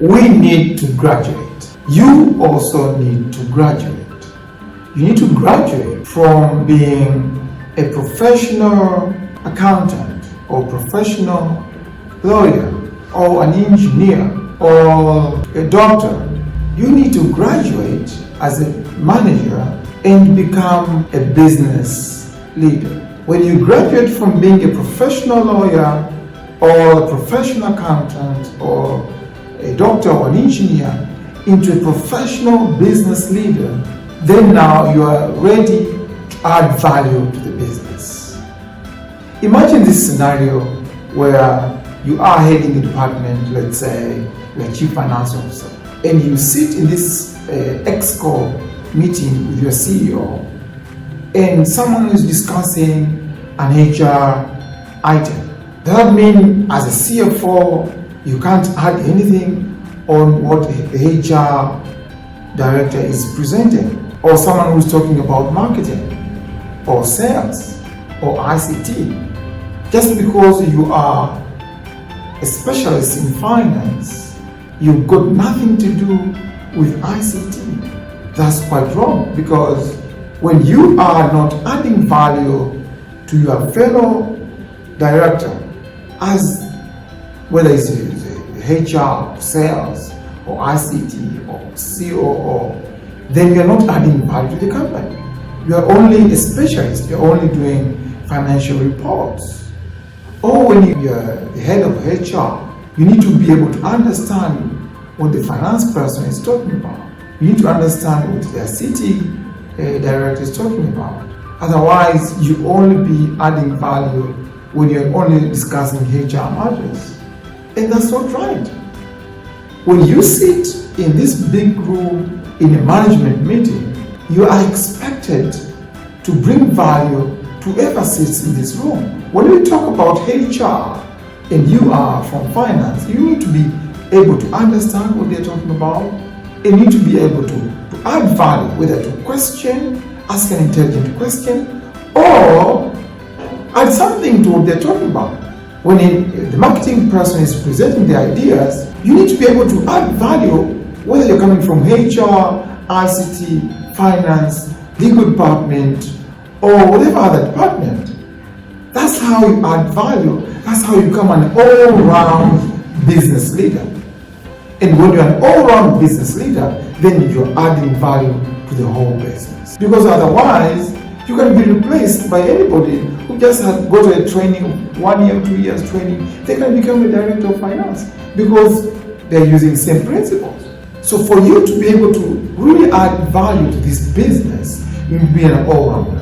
We need to graduate. You also need to graduate. You need to graduate from being a professional accountant or professional lawyer or an engineer or a doctor. You need to graduate as a manager and become a business leader. When you graduate from being a professional lawyer or a professional accountant or a doctor or an engineer into a professional business leader, then now you are ready to add value to the business. Imagine this scenario where you are heading a department, let's say you're a chief finance officer, and you sit in this ExCo meeting with your CEO, and someone is discussing an HR item. Does that mean as a CFO you can't add anything on what the HR director is presenting? Or someone who's talking about marketing or sales or ICT? Just because you are a specialist in finance, you've got nothing to do with ICT. That's quite wrong, because when you are not adding value to your fellow director, as whether it's HR, sales, or ICT, or COO, then you're not adding value to the company. You're only a specialist, you're only doing financial reports. Or when you're the head of HR, you need to be able to understand what the finance person is talking about. You need to understand what the ICT director is talking about. Otherwise, you only be adding value when you're only discussing HR matters. And that's not right. When you sit in this big room in a management meeting, you are expected to bring value to whoever sits in this room. When we talk about HR and you are from finance, you need to be able to understand what they're talking about and you need to be able to add value, whether to question, ask an intelligent question, or add something to what they're talking about. When the marketing person is presenting the ideas, you need to be able to add value, whether you're coming from HR, ICT, finance, legal department, or whatever other department. That's how you add value. That's how you become an all-round business leader. And when you're an all-round business leader, then you're adding value to the whole business. Because otherwise, you can be replaced by anybody who just go to a training, 1 year, 2 years training. They can become a director of finance because they're using the same principles. So for you to be able to really add value to this business, you need to be an all-rounder.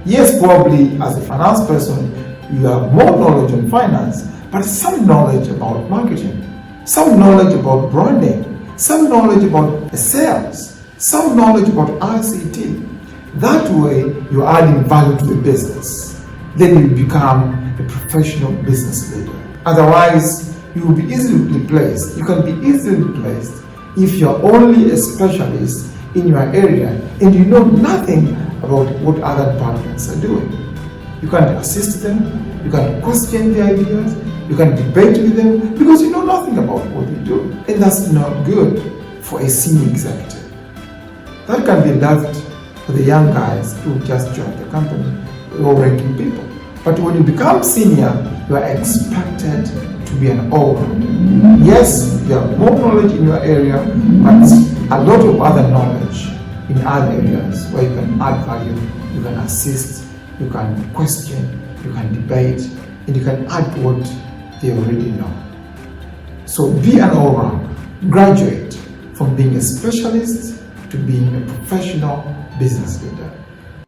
Yes, probably as a finance person, you have more knowledge on finance, but some knowledge about marketing, some knowledge about branding, some knowledge about sales, some knowledge about ICT. That way, you're adding value to the business. Then you become a professional business leader. Otherwise, you will be easily replaced. You can be easily replaced if you're only a specialist in your area and you know nothing about what other departments are doing. You can assist them, you can question the ideas, you can debate with them because you know nothing about what they do. And that's not good for a senior executive. That can be left for the young guys who just joined the company, low-ranking people. But when you become senior, you are expected to be an all-rounder. Yes, you have more knowledge in your area, but a lot of other knowledge in other areas where you can add value, you can assist, you can question, you can debate, and you can add to what they already know. So be an all-rounder. Graduate from being a specialist to being a professional business leader.